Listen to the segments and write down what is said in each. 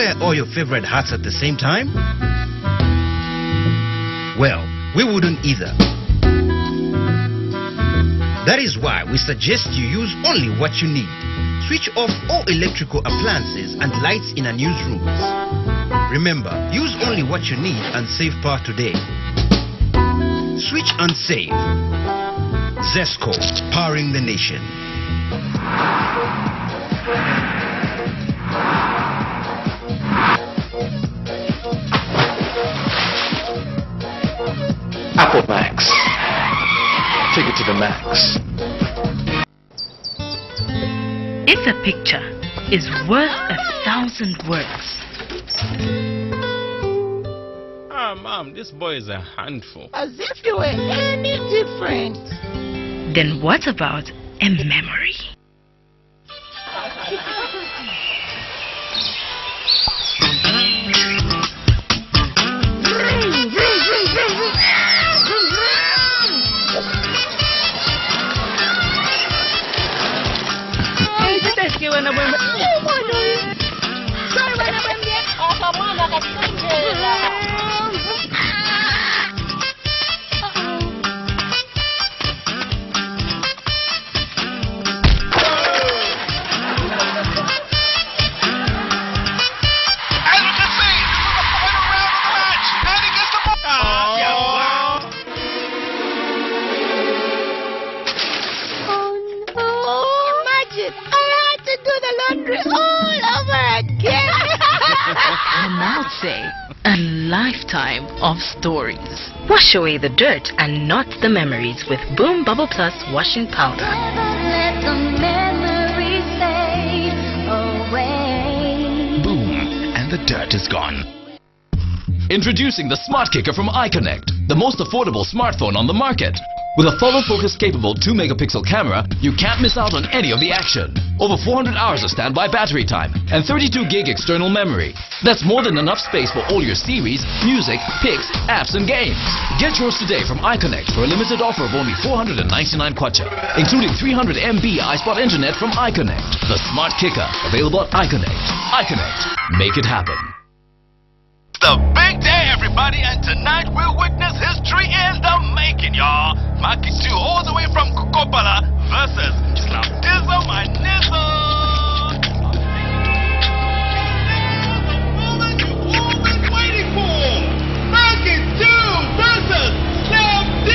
wear all your favorite hats at the same time? Well, we wouldn't either. That is why we suggest you use only what you need. Switch off all electrical appliances and lights in our newsrooms. Remember, use only what you need and save power today. Switch and save. Zesco, powering the nation. Apple Max. Take it to the max. If a picture is worth 1,000 words. Mom, this boy is a handful. As if you were any different. Then what about a memory? A lifetime of stories. Wash away the dirt and not the memories with Boom Bubble Plus washing powder. Let the memories fade away. Boom, and the dirt is gone. Introducing the Smart Kicker from iConnect, the most affordable smartphone on the market. With a follow focus capable 2-megapixel camera, you can't miss out on any of the action. Over 400 hours of standby battery time and 32 gig external memory. That's more than enough space for all your series, music, pics, apps and games. Get yours today from iConnect for a limited offer of only 499 kwacha, including 300 MB iSpot internet from iConnect. The Smart Kicker, available at iConnect. iConnect, make it happen. It's the big day, everybody, and tonight we'll witness history in the making, y'all. Maki 2 all the way from Kukopala versus Slapdizzle my Nizzle. The moment you've all been waiting for. Maki 2 versus Slapdizzle.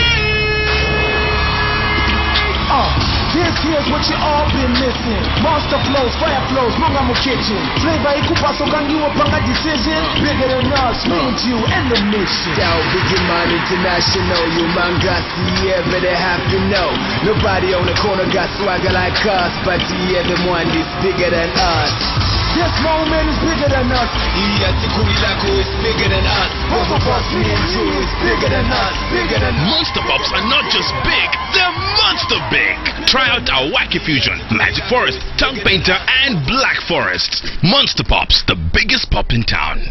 This here's what you all been missing. Monster flows, fire flows, Mungamu kitchen. Flavor ikupa sogangiwa panga decision. Bigger than us, me and you and the mission. Down Biggie International, you mangasi, yeah, but they have to know. Nobody on the corner got swagger like us, but yeah, the one is bigger than us. This moment is bigger than us. Yeah, Tikulilako is bigger than us. Both of us, me and you, is bigger than us. Bigger than us. Monster Pops are not just big, they're monster big. Try out our Wacky Fusion, Magic Forest, Tongue Painter, and Black Forest. Monster Pops, the biggest pop in town.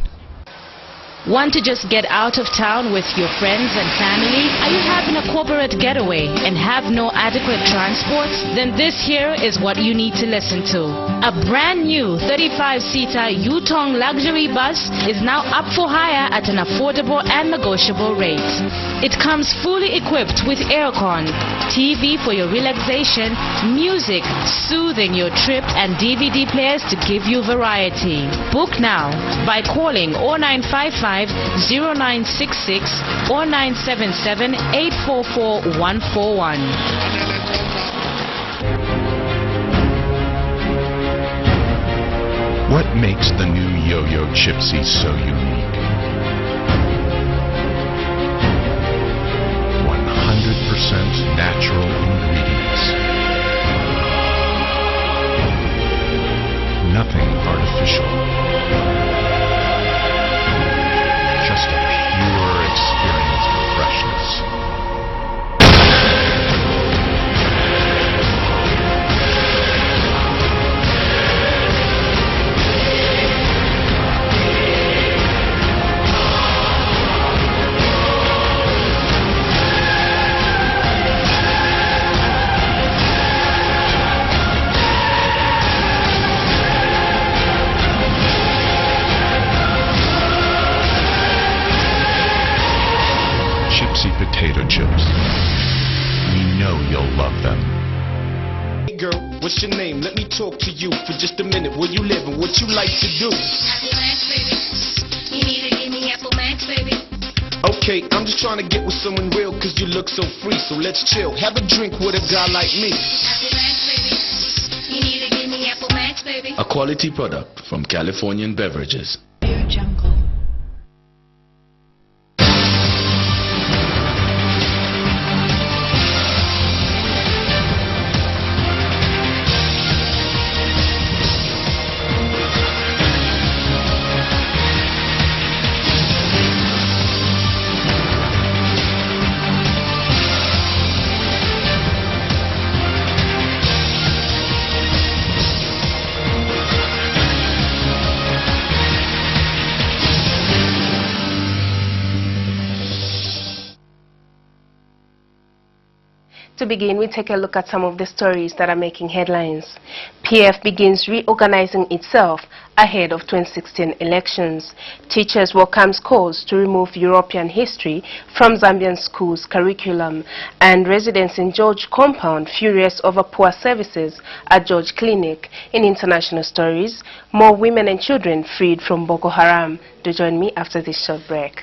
Want to just get out of town with your friends and family? Are you having a corporate getaway and have no adequate transport? Then this here is what you need to listen to. A brand new 35-seater Yutong luxury bus is now up for hire at an affordable and negotiable rate. It comes fully equipped with aircon, TV for your relaxation, music soothing your trip, and DVD players to give you variety. Book now by calling 0955 0966 or 977 844 141. What makes the new Yo-Yo Chipsy so unique? 100% natural ingredients. Nothing artificial. Just a pure experience of freshness. potato chips. We know you'll love them. Hey girl, what's your name? Let me talk to you for just a minute. Where you live and what you like to do? Apple Max, baby. You need to give me Apple Max, baby. Okay, I'm just trying to get with someone real cause you look so free. So let's chill, have a drink with a guy like me. Apple Max, baby. You need to give me Apple Max, baby. A quality product from Californian Beverages. Pure Jungle. To begin, we take a look at some of the stories that are making headlines. PF begins reorganizing itself ahead of 2016 elections. Teachers welcomes calls to remove European history from Zambian schools' curriculum. And residents in George compound furious over poor services at George Clinic. In international stories, more women and children freed from Boko Haram. Do join me after this short break.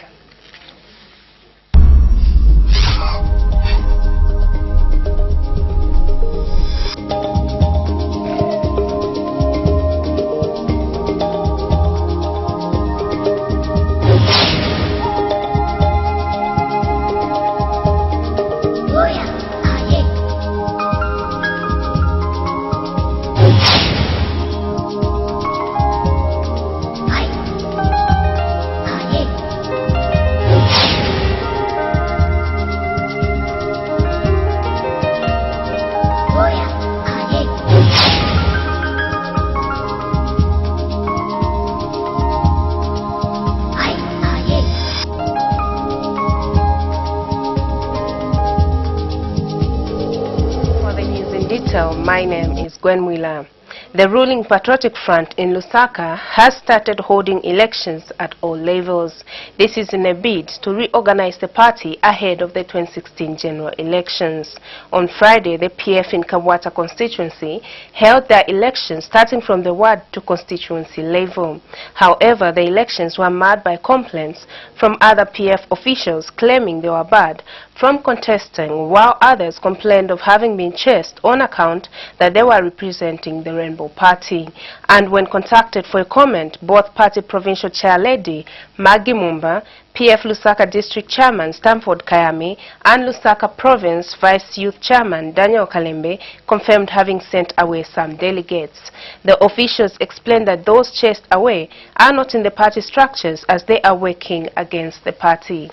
My name is Gwen Wheeler. The ruling Patriotic Front in Lusaka has started holding elections at all levels. This is in a bid to reorganize the party ahead of the 2016 general elections. On Friday, the PF in Kabwata constituency held their elections starting from the ward to constituency level. However, the elections were marred by complaints from other PF officials claiming they were barred from contesting, while others complained of having been chased on account that they were representing the Rainbow Party. And when contacted for a comment, both party provincial chair lady Maggie Mumba, PF Lusaka District Chairman Stamford Kayami, and Lusaka Province Vice Youth Chairman Daniel Kalembe confirmed having sent away some delegates. The officials explained that those chased away are not in the party structures as they are working against the party.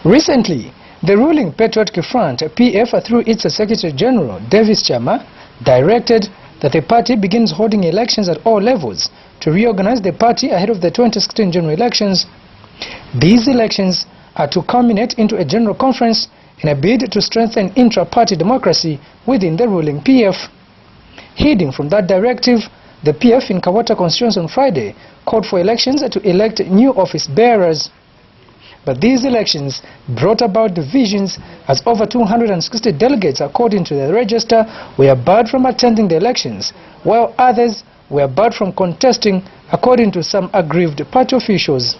Recently, the ruling Patriotic Front, PF, through its Secretary General, Davis Chama, directed that the party begins holding elections at all levels to reorganize the party ahead of the 2016 general elections. These elections are to culminate into a general conference in a bid to strengthen intra-party democracy within the ruling PF. Heeding from that directive, the PF in Kawata constituency on Friday called for elections to elect new office bearers. But these elections brought about divisions as over 260 delegates, according to the register, were barred from attending the elections, while others were barred from contesting, according to some aggrieved party officials.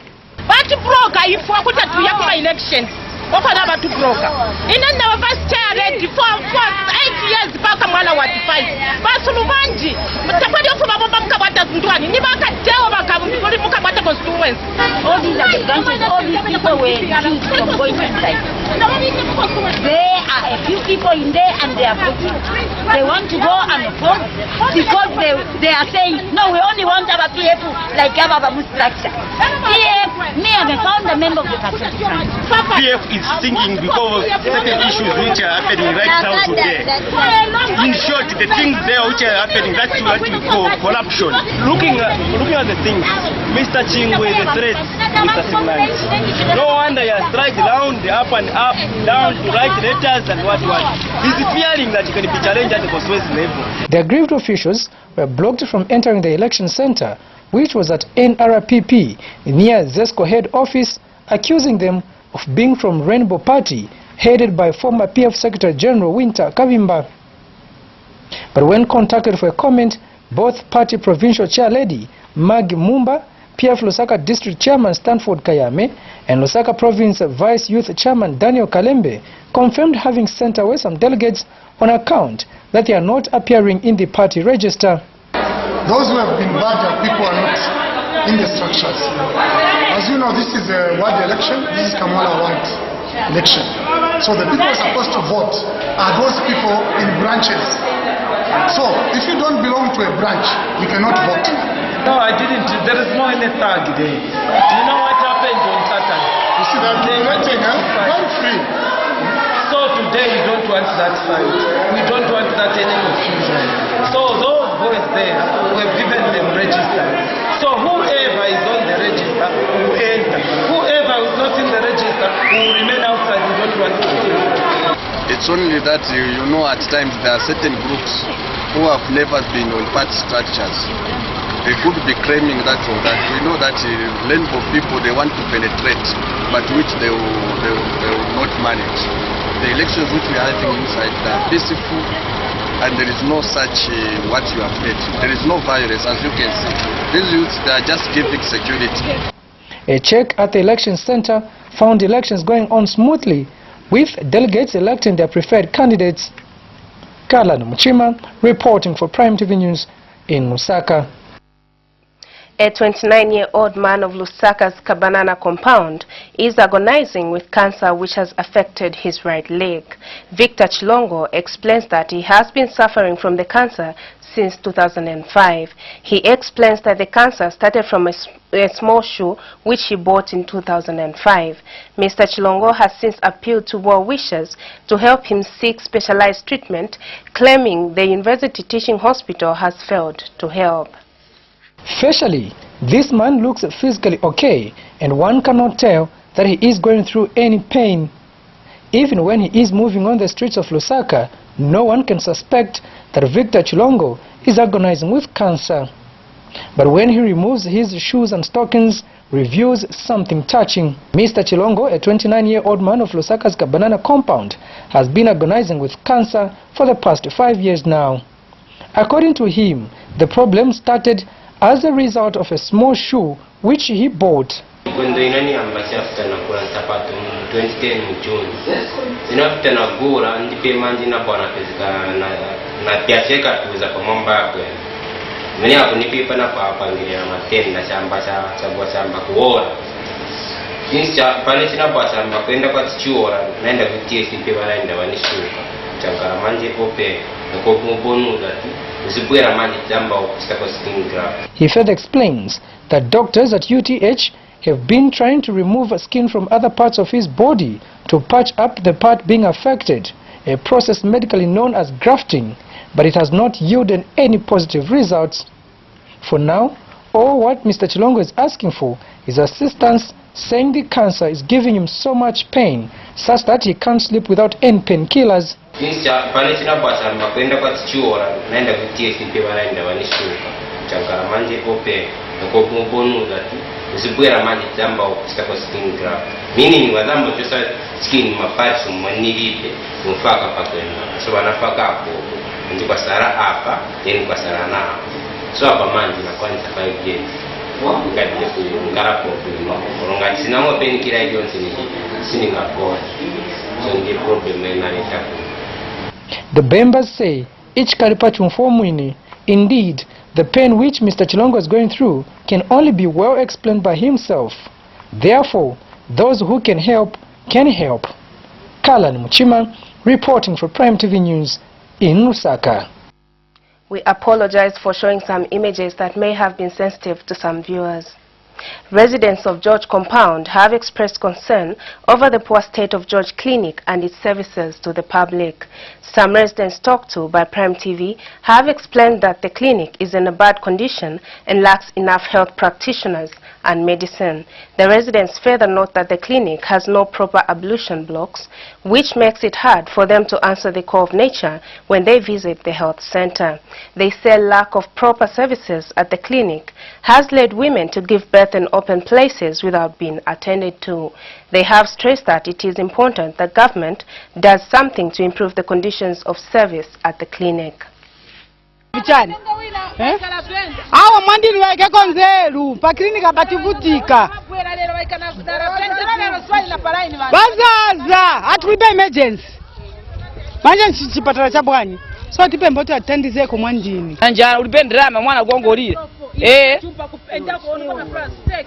Elections. What about to broker? In the first chair ready for 8 years back mwana wa fight. Basulubanji. Mutapadi of Mabaka Ndwani. Nibaka tell Makabu Mukabata constituents. All these are the branches, all these people were accused from going inside. There are a few people in there and they are voting. They want to go and vote because they are saying, no, we only want our PF like Ababu structure. PF, me, I'm a founder member of the Patriotic Front. PF is thinking because of certain issues which are happening right now today. In short, the things there which are happening, that's what we call corruption. Looking at the things, Mr. Chingwe, the threat, Mr. Simlanji. No wonder he has tried round, up and up, down to write letters and what. He's fearing that he can be challenged at the constituency level. The aggrieved officials were blocked from entering the election center, which was at NRPP near ZESCO head office, accusing them of being from Rainbow Party, headed by former PF Secretary General Winter Kavimba. But when contacted for a comment, both party provincial chair lady Maggie Mumba, PF Lusaka District Chairman Stanford Kayame, and Lusaka Province Vice Youth Chairman Daniel Kalembe confirmed having sent away some delegates on account that they are not appearing in the party register. Those who have been badged are people who are not in the structures. As you know, this is a ward election. This is Kamala ward election. So the people who are supposed to vote are those people in branches. So if you don't belong to a branch, you cannot vote. No, I didn't. There is no any tag there. You know what happened on Saturday? You see that they're waiting, I'm free. So today we don't want that fight. We don't want that any confusion. So those boys there, we have given them register. So whoever is on the register will enter. Whoever is not in the register will remain outside. We don't want to. It's only that you know at times there are certain groups who have never been on party structures. They could be claiming that or that. We know that Rainbow people, they want to penetrate, but which they will not manage. The elections which we are having inside are peaceful, and there is no such what you have heard. There is no violence, as you can see. These youths, they are just giving security. A check at the election center found elections going on smoothly, with delegates electing their preferred candidates. Kalan Muchima reporting for Prime TV News in Lusaka. A 29-year-old man of Lusaka's Kabanana compound is agonizing with cancer which has affected his right leg. Victor Chilongo explains that he has been suffering from the cancer since 2005. He explains that the cancer started from a small shoe which he bought in 2005. Mr. Chilongo has since appealed to well-wishers to help him seek specialized treatment, claiming the University Teaching Hospital has failed to help. Facially, this man looks physically okay, and one cannot tell that he is going through any pain. Even when he is moving on the streets of Lusaka, no one can suspect that Victor Chilongo is agonizing with cancer. But when he removes his shoes and stockings, reveals something touching. Mr. Chilongo, a 29-year-old man of Lusaka's Kabanana compound, has been agonizing with cancer for the past 5 years now. According to him, the problem started as a result of a small shoe which he bought. He further explains that doctors at UTH have been trying to remove skin from other parts of his body to patch up the part being affected, a process medically known as grafting, but it has not yielded any positive results. For now, all what Mr. Chilongo is asking for is assistance, saying the cancer is giving him so much pain such that he can't sleep without any painkillers. Meaning wadambo chosa skin mapachu mwanilipe mfaka pakwenda so wanafaka hapo ndi kwa sara hapa then kwa sara na so hapa manji na kwani 5 days ngadi ku ngarapo ku ronga sinamo pen kira jonse ni sininga kwa so ndi problem na nitaku. The Bembas say each Karipachu Mfomwini, indeed, the pain which Mr. Chilongo is going through can only be well explained by himself. Therefore, those who can help, can help. Kalan Muchima, reporting for Prime TV News in Lusaka. We apologize for showing some images that may have been sensitive to some viewers. Residents of George Compound have expressed concern over the poor state of George Clinic and its services to the public. Some residents talked to by Prime TV have explained that the clinic is in a bad condition and lacks enough health practitioners and medicine. The residents further note that the clinic has no proper ablution blocks, which makes it hard for them to answer the call of nature when they visit the health center. They say lack of proper services at the clinic has led women to give birth death in open places without being attended to. They have stressed that it is important that government does something to improve the conditions of service at the clinic. Awa mandiri wake konzeru pa klinika pativutika bazaza atuibe emergency manje chipatala cha bwanyi so tipe mboto atendize ko mwandini anja ulipendrama mwana gongolira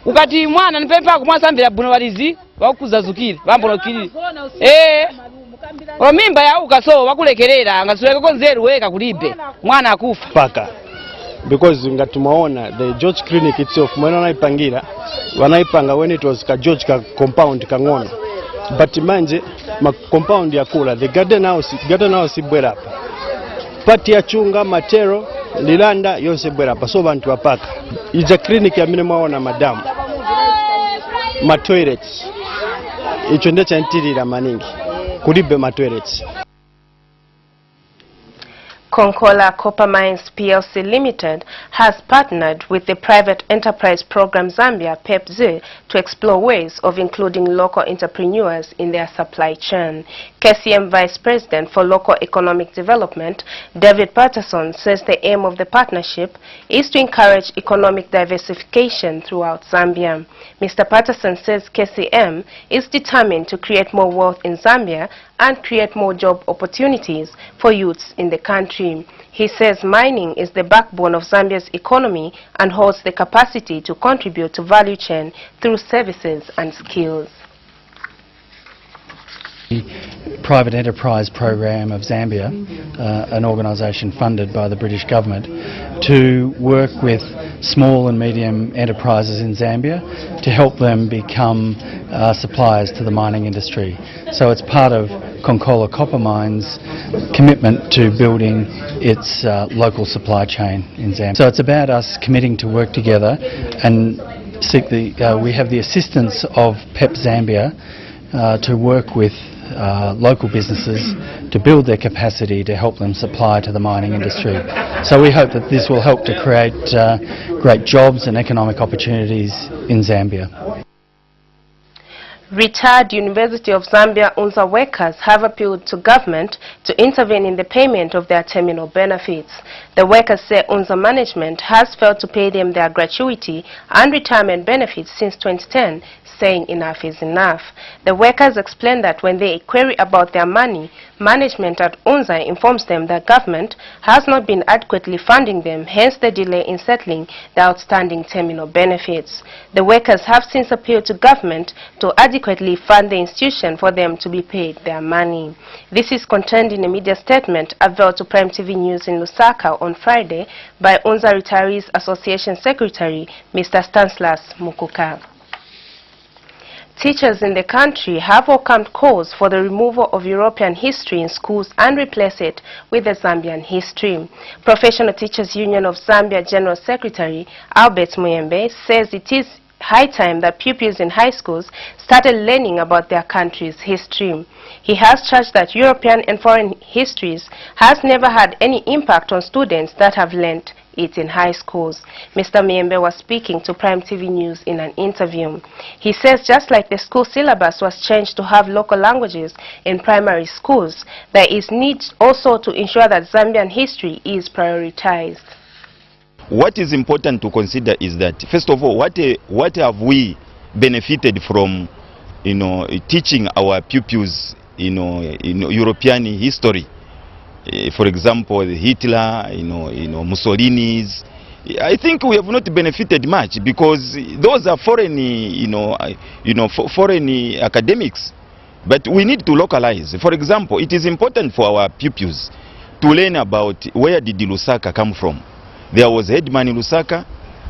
ukati mwana nipempa ko mwasambira buno walizi wakuzazukira bambonokiri omimba ya ukaso wakulekerera ngasuleke konzeru weka kulibe mwana akufa paka because ngatumaona the George clinic itself mwana wanaipanga when it was ka George ka compound kangono but manje ma compound ya kula the garden house ibwera hapa pati ya chunga matero lilanda yose bwera hapa so bantu wapaka ija clinic ya mine mwaona madamu ma toilets icho ndecha ntirira maningi kulibe ma toilets. Konkola Copper Mines PLC Limited has partnered with the Private Enterprise Program Zambia PEPZ to explore ways of including local entrepreneurs in their supply chain. KCM Vice President for Local Economic Development, David Patterson, says the aim of the partnership is to encourage economic diversification throughout Zambia. Mr. Patterson says KCM is determined to create more wealth in Zambia and create more job opportunities for youths in the country. He says mining is the backbone of Zambia's economy and holds the capacity to contribute to value chain through services and skills. The Private Enterprise Program of Zambia, an organisation funded by the British government, to work with small and medium enterprises in Zambia to help them become suppliers to the mining industry. So it's part of Konkola Copper Mines' commitment to building its local supply chain in Zambia. So it's about us committing to work together and seek we have the assistance of PEP Zambia to work with local businesses to build their capacity to help them supply to the mining industry. So we hope that this will help to create great jobs and economic opportunities in Zambia. Retired University of Zambia UNZA workers have appealed to government to intervene in the payment of their terminal benefits. The workers say UNZA management has failed to pay them their gratuity and retirement benefits since 2010, saying enough is enough. The workers explain that when they query about their money, management at UNZA informs them that government has not been adequately funding them, hence the delay in settling the outstanding terminal benefits. The workers have since appealed to government to adequately fund the institution for them to be paid their money. This is contained in a media statement availed to Prime TV News in Lusaka on Friday by UNZA Retirees Association Secretary Mr. Stanislas Mukuka. Teachers in the country have welcomed calls for the removal of European history in schools and replace it with the Zambian history. Professional Teachers Union of Zambia General Secretary Albert Muyembe says it is high time that pupils in high schools started learning about their country's history. He has charged that European and foreign histories has never had any impact on students that have learnt it in high schools. Mr. Muyembe was speaking to Prime TV News in an interview. He says just like the school syllabus was changed to have local languages in primary schools, there is need also to ensure that Zambian history is prioritized. What is important to consider is that, first of all, what have we benefited from, teaching our pupils, European history? For example, Hitler, Mussolini's. I think we have not benefited much because those are foreign, foreign academics. But we need to localize. For example, it is important for our pupils to learn about where did Lusaka come from. There was headman in Lusaka,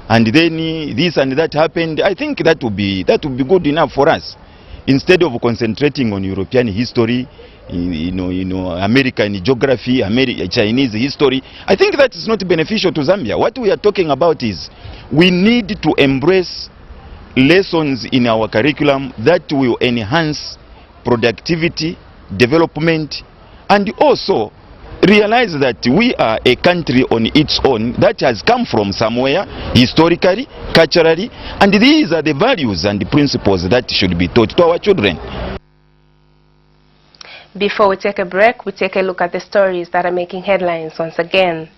and then this and that happened. I think that would be good enough for us, instead of concentrating on European history, American geography, Chinese history. I think that is not beneficial to Zambia. What we are talking about is we need to embrace lessons in our curriculum that will enhance productivity, development, and also realize that we are a country on its own that has come from somewhere, historically, culturally, and these are the values and the principles that should be taught to our children. Before we take a break, we take a look at the stories that are making headlines once again.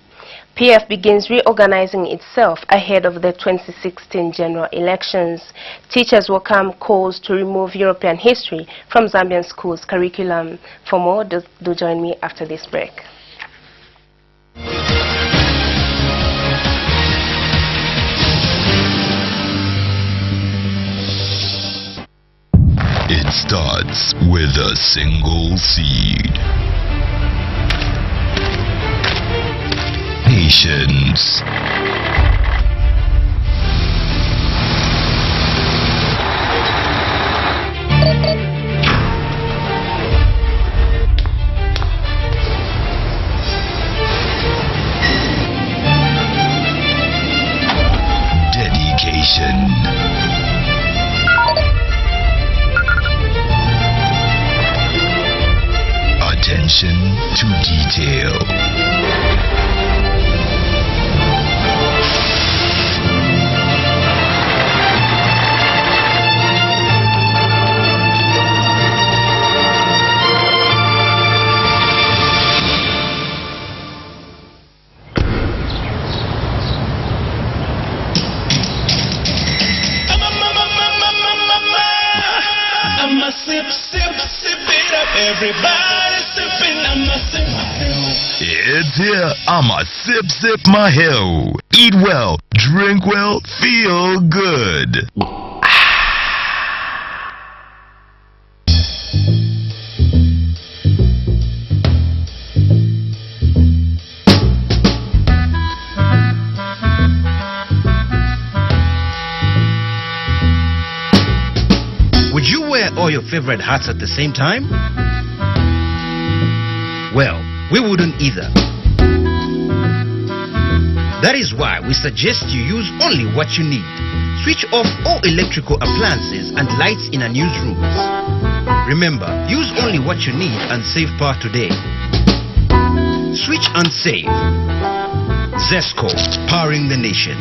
PF begins reorganizing itself ahead of the 2016 general elections. Teachers welcome calls to remove European history from Zambian schools' curriculum. For more, do join me after this break. It starts with a single seed. Patience. Dedication. Attention to detail. I'ma sip it up. Everybody sipping, I'ma sip my hell. It's here. I'ma sip my hell. Eat well, drink well, feel good. Would you wear all your favorite hats at the same time? Well, we wouldn't either. That is why we suggest you use only what you need. Switch off all electrical appliances and lights in our newsrooms. Remember, use only what you need and save power today. Switch and save. Zesco, powering the nation.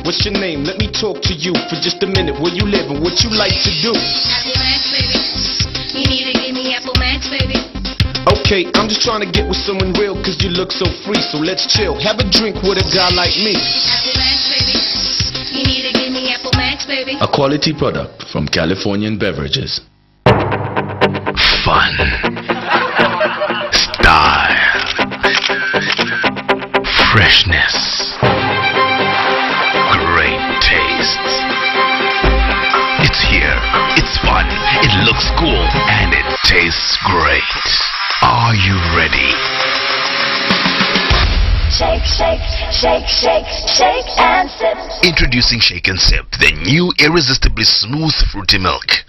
What's your name? Let me talk to you for just a minute. Where you live and what you like to do? Apple Max, baby. You need to give me Apple Max, baby. Okay, I'm just trying to get with someone real cause you look so free. So let's chill. Have a drink with a guy like me. Apple Max, baby. You need to give me Apple Max, baby. A quality product from Californian Beverages. Fun. Style. Freshness. Great taste. It's here. It's fun. It looks cool. And it tastes great. Are you ready? Shake, shake, shake, shake, shake and sip. Introducing Shake and Sip, the new irresistibly smooth fruity milk.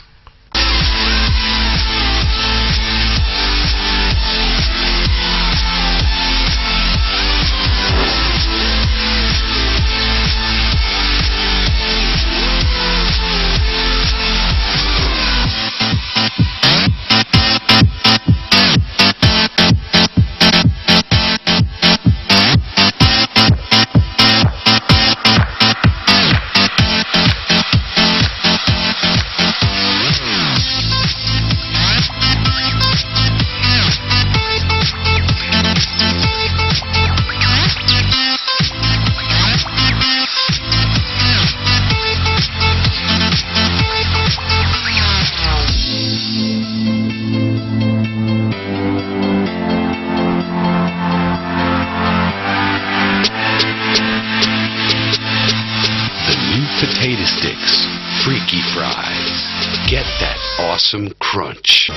Potato sticks, freaky fries. Get that awesome crunch.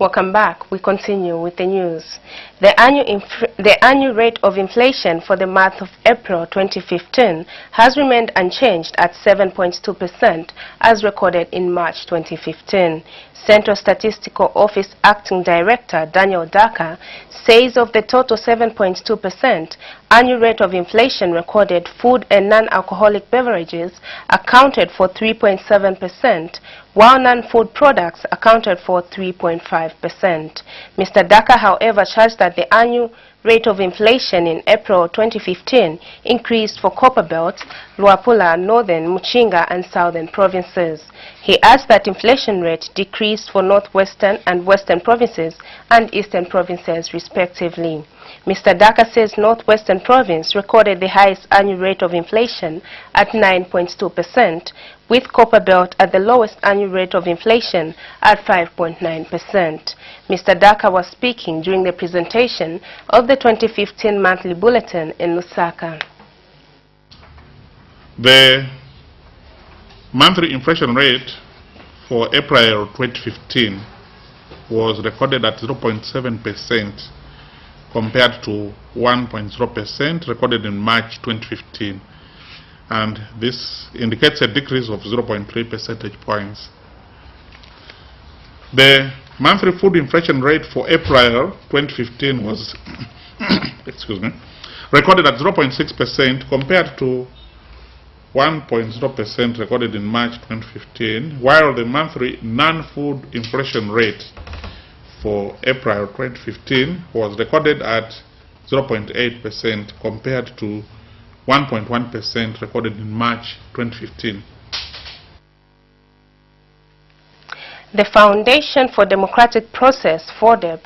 Welcome back. We continue with the news. The annual rate of inflation for the month of April 2015 has remained unchanged at 7.2% as recorded in March 2015. Central Statistical Office Acting Director Daniel Daka says of the total 7.2% annual rate of inflation recorded, food and non-alcoholic beverages accounted for 3.7%, while non-food products accounted for 3.5%. Mr. Daka, however, charged that the annual rate of inflation in April 2015 increased for Copperbelt, Luapula, Northern, Muchinga and Southern provinces. He asked that inflation rate decreased for Northwestern and Western provinces and Eastern provinces respectively. Mr. Daka says Northwestern province recorded the highest annual rate of inflation at 9.2%, with Copperbelt at the lowest annual rate of inflation at 5.9%. Mr. Daka was speaking during the presentation of the 2015 monthly bulletin in Lusaka. The monthly inflation rate for April 2015 was recorded at 0.7% compared to 1.0% recorded in March 2015. And this indicates a decrease of 0.3 percentage points. The monthly food inflation rate for April 2015 was excuse me, recorded at 0.6% compared to 1.0% recorded in March 2015, while the monthly non-food inflation rate for April 2015 was recorded at 0.8% compared to 1.1% recorded in March 2015. The Foundation for Democratic Process, FODEP,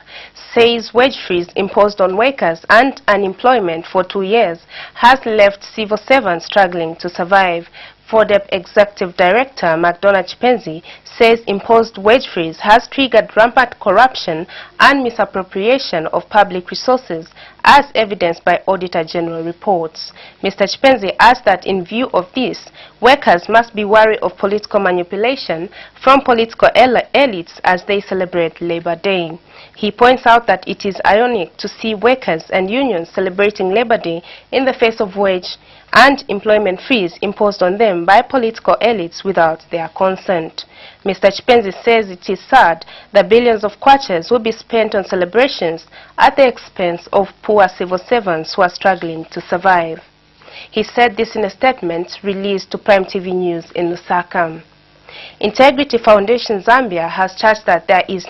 says wage freeze imposed on workers and unemployment for 2 years has left civil servants struggling to survive. FODEP Executive Director McDonald Chipenzi says imposed wage freeze has triggered rampant corruption and misappropriation of public resources as evidenced by Auditor General reports. Mr. Chipenzi asked that in view of this, workers must be wary of political manipulation from political elites as they celebrate Labor Day. He points out that it is ironic to see workers and unions celebrating Labor Day in the face of wage and employment freeze imposed on them by political elites without their consent. Mr. Chipenzi says it is sad that billions of kwachas will be spent on celebrations at the expense of poor civil servants who are struggling to survive. He said this in a statement released to Prime TV News in Lusaka. Integrity Foundation Zambia has charged that there is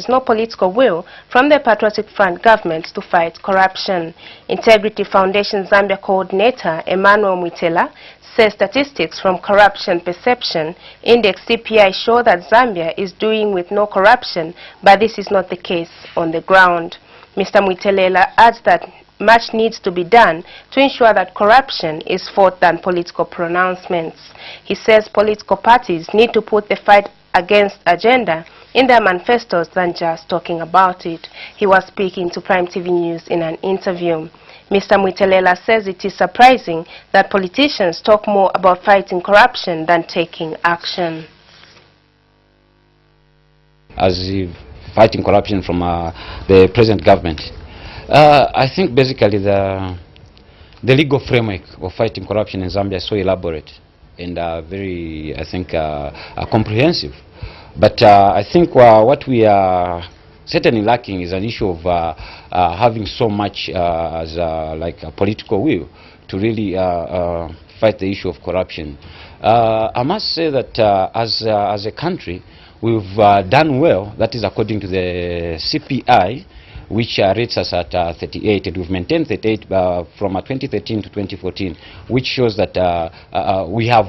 no political will from the Patriotic Front government to fight corruption. Integrity Foundation Zambia coordinator Emmanuel Mwitela says statistics from Corruption Perception Index CPI show that Zambia is doing with no corruption, but this is not the case on the ground. Mr. Mwitelela adds that much needs to be done to ensure that corruption is fought than political pronouncements. He says political parties need to put the fight against agenda in their manifestos than just talking about it. He was speaking to Prime TV News in an interview. Mr. Mwitelela says it is surprising that politicians talk more about fighting corruption than taking action. As fighting corruption from the present government, I think basically the legal framework of fighting corruption in Zambia is so elaborate and very, I think, comprehensive. But I think what we are certainly lacking is an issue of having so much as like a political will to really fight the issue of corruption. I must say that as a country, we've done well. That is according to the CPI, which rates us at 38, and we've maintained 38 from 2013 to 2014, which shows that we have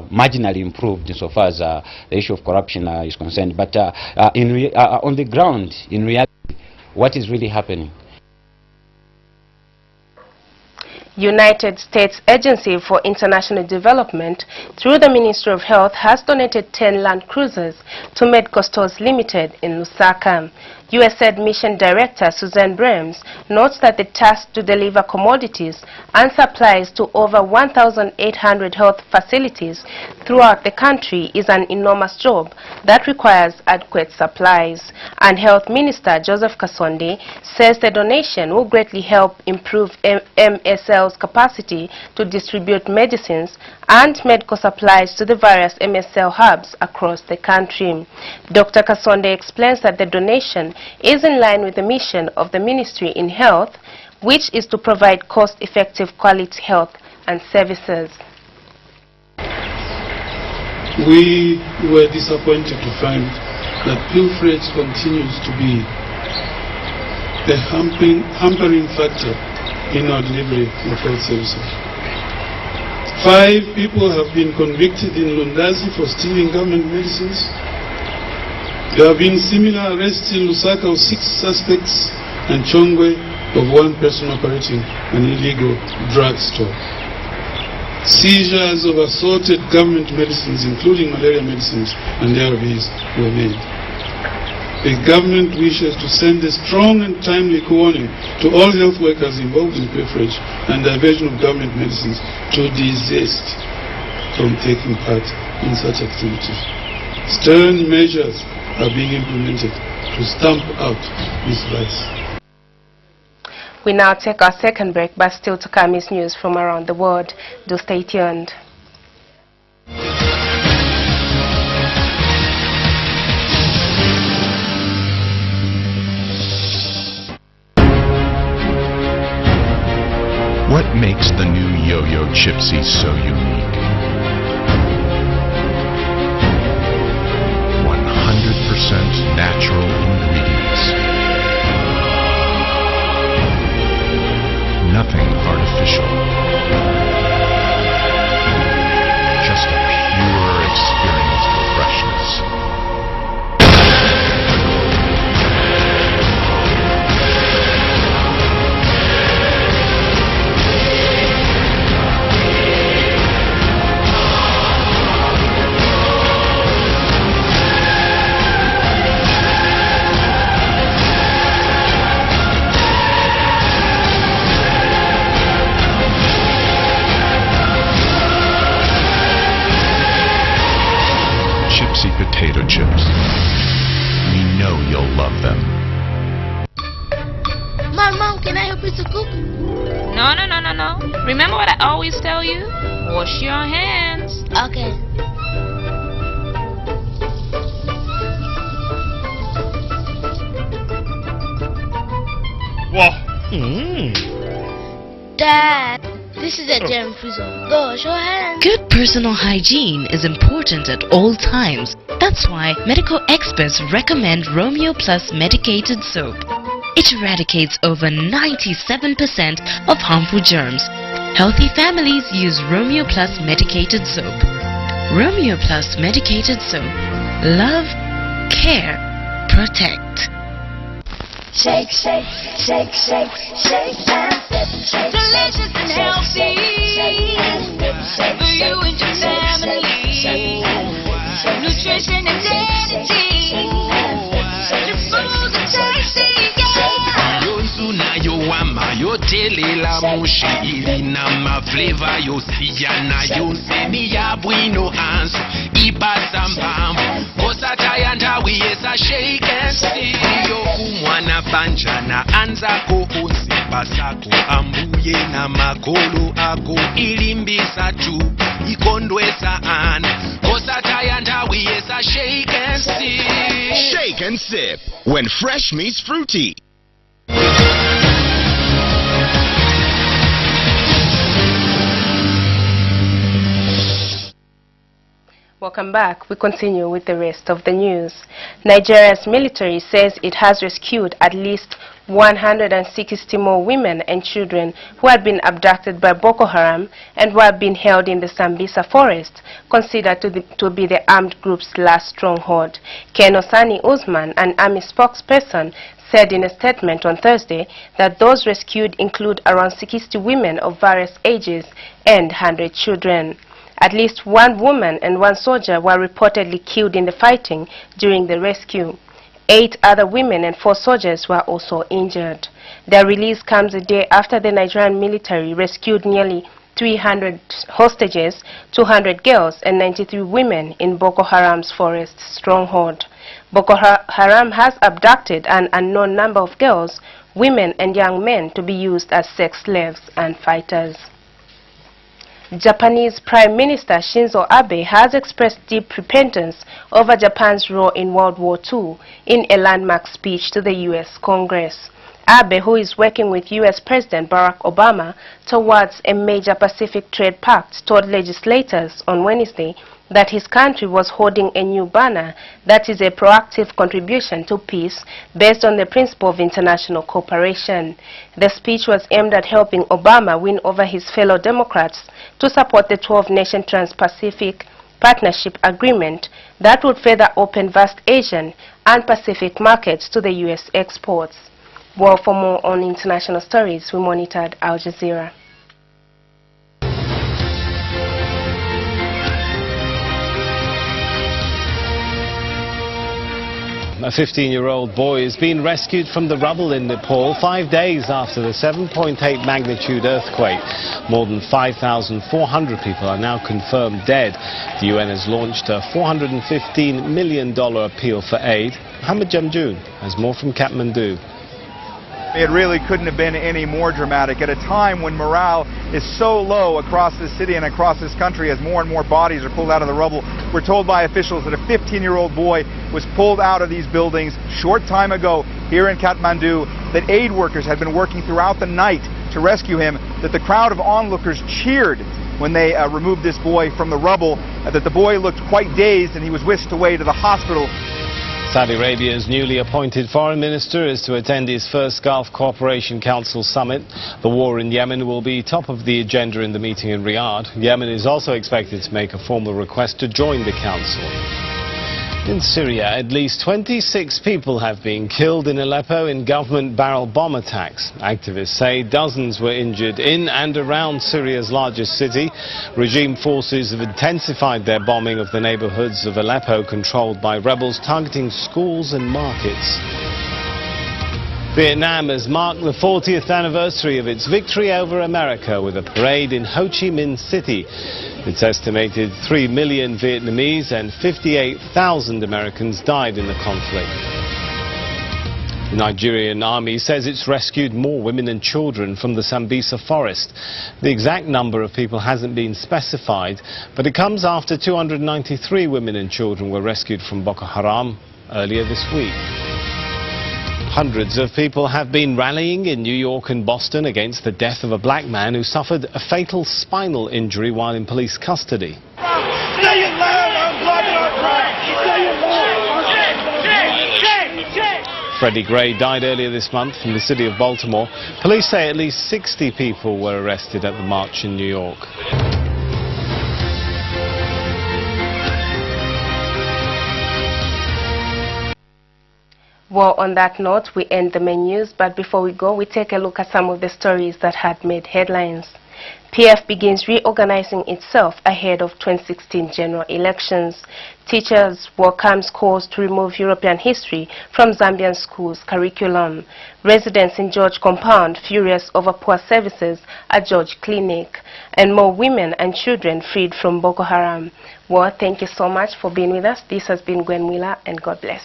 marginally improved insofar as the issue of corruption is concerned. But on the ground, in reality, what is really happening? United States Agency for International Development, through the Ministry of Health, has donated 10 Land Cruisers to Medco Stores Limited in Lusaka. USAID Mission Director Suzanne Brems notes that the task to deliver commodities and supplies to over 1,800 health facilities throughout the country is an enormous job that requires adequate supplies. And Health Minister Joseph Kasonde says the donation will greatly help improve MSL's capacity to distribute medicines and medical supplies to the various MSL hubs across the country. Dr. Kasonde explains that the donation is in line with the mission of the Ministry in Health, which is to provide cost-effective quality health and services. We were disappointed to find that pilferage continues to be the hampering factor in our delivery of health services. 5 people have been convicted in Lundazi for stealing government medicines. There have been similar arrests in Lusaka of 6 suspects and Chongwe of 1 person operating an illegal drugstore. Seizures of assorted government medicines, including malaria medicines and ARVs, were made. The government wishes to send a strong and timely warning to all health workers involved in pilferage and diversion of government medicines to desist from taking part in such activities. Stern measures are being implemented to stamp out this vice. We now take our second break, but still to come is news from around the world. Do stay tuned. What makes the new Yo-Yo Chipsy so unique? 100% natural ingredients. Nothing artificial. Just a pure experience of freshness. Chipsy potato chips. We know you'll love them. Mom, can I help you to cook? No. Remember what I always tell you? Wash your hands. Okay. Dad, this is a germ-free zone. Go wash your hands. Good personal hygiene is important at all times. That's why medical experts recommend Romeo Plus medicated soap. It eradicates over 97% of harmful germs. Healthy families use Romeo Plus medicated soap. Romeo Plus medicated soap. Love, care, protect. Shake, shake, shake, shake, shake and sip. Shake, delicious and healthy for you and your family. Nutrition and energy. Your food is tasty, yeah. Yonsuna yowama yotelela mushi ilina mafleva yosiyana yonsemi ya bwino anso ibasa mpamvu kosataya ndawi yesa shake and see yokumwana banjana anzako onsipa sako ambuye na magolo ako ilimbisa tu ikondwesa ana kosataya ndawi yesa shake and see. Shake and sip when fresh meets fruity. Welcome back. We continue with the rest of the news. Nigeria's military says it has rescued at least 160 more women and children who had been abducted by Boko Haram and who have been held in the Sambisa forest, considered to be the armed group's last stronghold. Ken Osani Usman, an army spokesperson, said in a statement on Thursday that those rescued include around 60 women of various ages and 100 children. At least 1 woman and 1 soldier were reportedly killed in the fighting during the rescue. 8 other women and 4 soldiers were also injured. Their release comes a day after the Nigerian military rescued nearly 300 hostages, 200 girls and 93 women in Boko Haram's forest stronghold. Boko Haram has abducted an unknown number of girls, women and young men to be used as sex slaves and fighters. Japanese Prime Minister Shinzo Abe has expressed deep repentance over Japan's role in World War II in a landmark speech to the U.S. Congress. Abe, who is working with U.S. President Barack Obama towards a major Pacific Trade Pact, told legislators on Wednesday that his country was holding a new banner that is a proactive contribution to peace based on the principle of international cooperation. The speech was aimed at helping Obama win over his fellow Democrats to support the 12-nation Trans-Pacific Partnership Agreement that would further open vast Asian and Pacific markets to the U.S. exports. Well, for more on international stories, we monitored Al Jazeera. A 15-year-old boy has been rescued from the rubble in Nepal 5 days after the 7.8 magnitude earthquake. More than 5,400 people are now confirmed dead. The UN has launched a $415 million appeal for aid. Mohammed Jamjoon has more from Kathmandu. It really couldn't have been any more dramatic at a time when morale is so low across this city and across this country as more and more bodies are pulled out of the rubble. We're told by officials that a 15-year-old boy was pulled out of these buildings short time ago here in Kathmandu, that aid workers had been working throughout the night to rescue him, that the crowd of onlookers cheered when they removed this boy from the rubble, that the boy looked quite dazed and he was whisked away to the hospital. Saudi Arabia's newly appointed foreign minister is to attend his first Gulf Cooperation Council summit. The war in Yemen will be top of the agenda in the meeting in Riyadh. Yemen is also expected to make a formal request to join the council. In Syria, at least 26 people have been killed in Aleppo in government barrel bomb attacks. Activists say dozens were injured in and around Syria's largest city. Regime forces have intensified their bombing of the neighborhoods of Aleppo controlled by rebels targeting schools and markets. Vietnam has marked the 40th anniversary of its victory over America with a parade in Ho Chi Minh City. It's estimated 3 million Vietnamese and 58,000 Americans died in the conflict. The Nigerian army says it's rescued more women and children from the Sambisa forest. The exact number of people hasn't been specified, but it comes after 293 women and children were rescued from Boko Haram earlier this week. Hundreds of people have been rallying in New York and Boston against the death of a black man who suffered a fatal spinal injury while in police custody. Freddie Gray died earlier this month in the city of Baltimore. Police say at least 60 people were arrested at the march in New York. Well, on that note, we end the main news, but before we go, we take a look at some of the stories that had made headlines. PF begins reorganizing itself ahead of 2016 general elections. Teachers welcomes calls to remove European history from Zambian schools' curriculum. Residents in George Compound furious over poor services at George Clinic. And more women and children freed from Boko Haram. Well, thank you so much for being with us. This has been Gwen Wheeler, and God bless.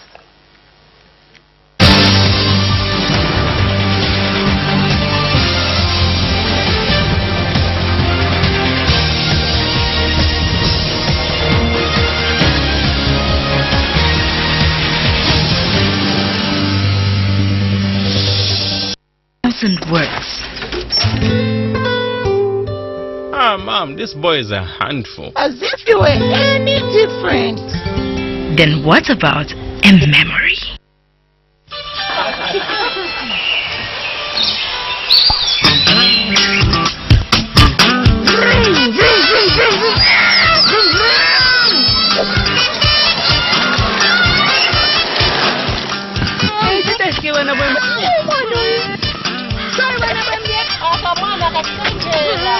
Works. Mom, this boy is a handful. As if you were any different. Then what about a memory? wena wena. Sorry wena wena. Akamana katikela.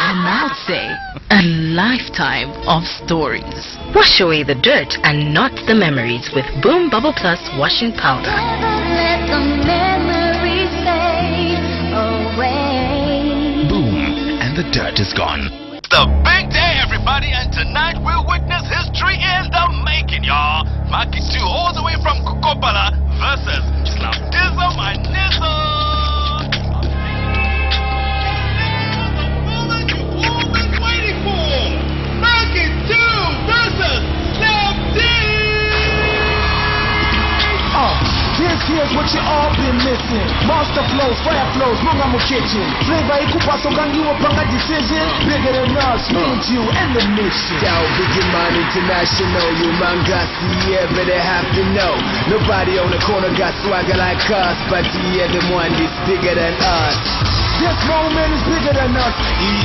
And I'll say, a lifetime of stories. Wash away the dirt and not the memories with Boom Bubble Plus washing powder. Let the memories fade away. Boom, and the dirt is gone. The big day, everybody, and tonight we'll witness history in the making, y'all. Maki 2 all the way from Kokopala versus Slam Dizzle, my nizzle. Here's what you all been missing. Monster flows, fire flows, Munga mu kitchen. Flavor ikupa songangiwa panga decision. Bigger than us, me and you and the mission. Down Biggie Man International, you man got yeah, but they have to know. Nobody on the corner got swagger like us, but yeah, the one is bigger than us. This moment is bigger than us.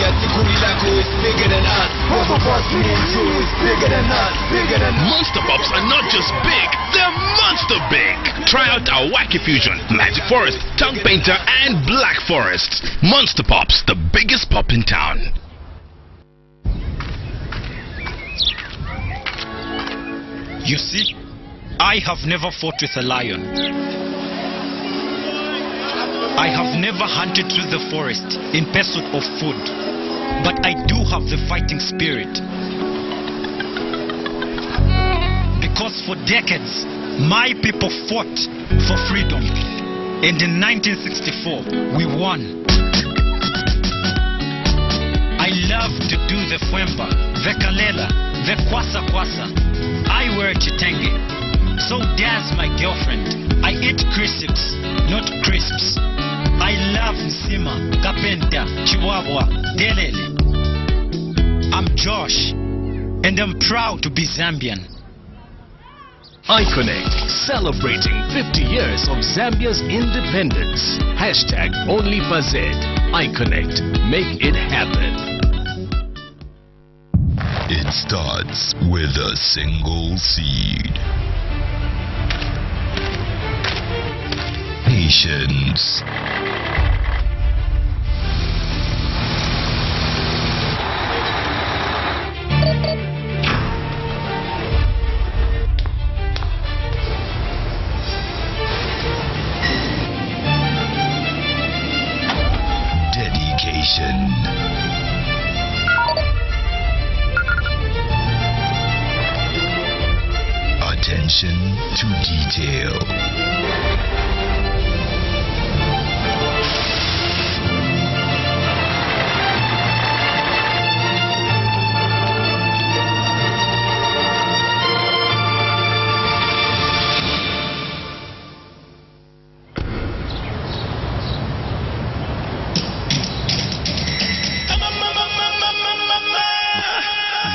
Yeah, Tikurilako is bigger than us. Both of us, me and you, is bigger than us. Bigger than us. Monster Pops are not just big, they're monster big. Try out our Wacky Fusion, Magic Forest, Tongue Painter, and Black Forest. Monster Pops, the biggest pop in town. You see, I have never fought with a lion. I have never hunted through the forest in pursuit of food, but I do have the fighting spirit. Because for decades, my people fought for freedom, and in 1964, we won. I love to do the Fwemba, the Kalela, the Kwasa Kwasa. I wear Chitenge, so does my girlfriend. I eat crisps, not crisps. I love Nsima, Kapenta, Chihuahua, Delele. I'm Josh, and I'm proud to be Zambian. iConnect, celebrating 50 years of Zambia's independence. Hashtag OnlyFazed. iConnect, make it happen. It starts with a single seed. Patience. Dedication. Attention to detail.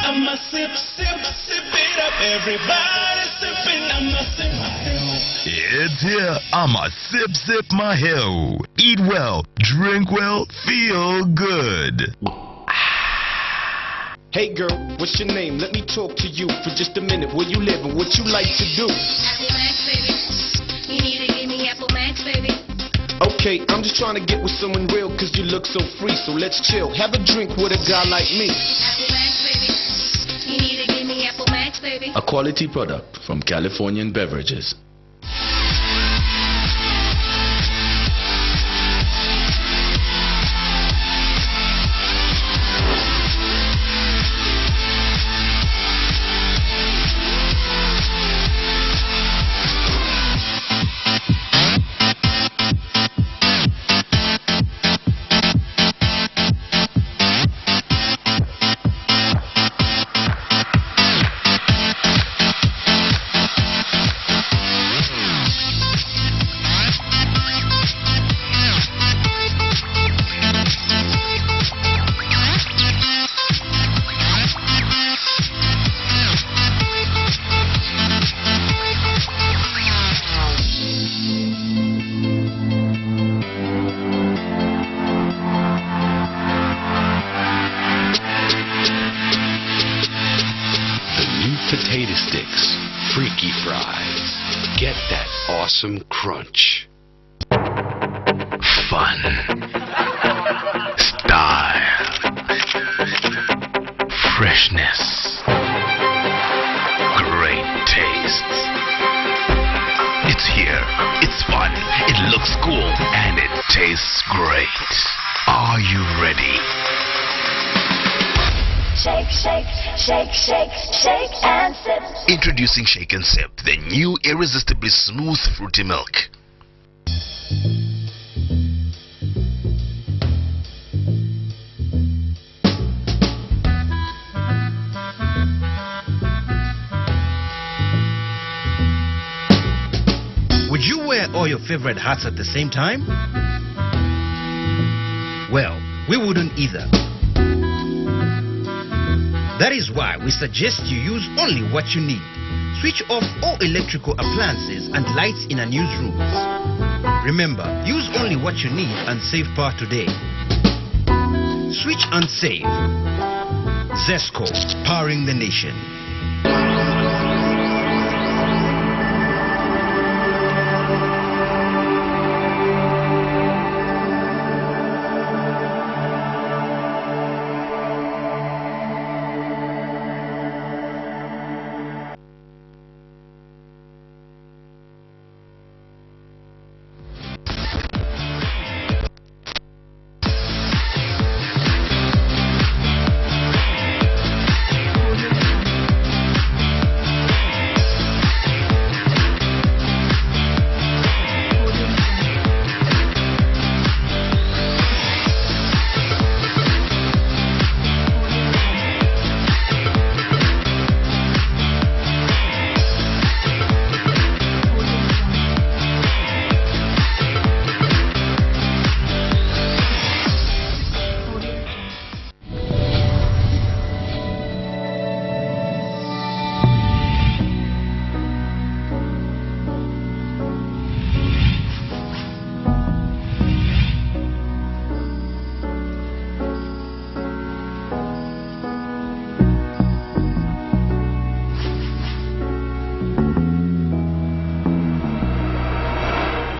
I'ma sip, sip it up. Everybody sipping, I'ma sip my hill. It's here. I'ma sip my hill. Eat well, drink well, feel good. Hey girl, what's your name? Let me talk to you for just a minute. Where you live and what you like to do? Apple Max, baby. You need to give me Apple Max, baby. Okay, I'm just trying to get with someone real cause you look so free. So let's chill. Have a drink with a guy like me. Apple Max, baby. You need to give me Apple Max, baby. A quality product from Californian Beverages. awesome crunch. Fun. Style. Freshness. Great taste. It's here. It's fun. It looks cool. And it tastes great. Are you ready? Shake, shake, shake, shake, shake and sip. Introducing Shake and Sip, the new irresistibly smooth fruity milk. Would you wear all your favorite hats at the same time? Well, we wouldn't either. That is why we suggest you use only what you need. Switch off all electrical appliances and lights in unused rooms. Remember, use only what you need and save power today. Switch and save. Zesco, powering the nation.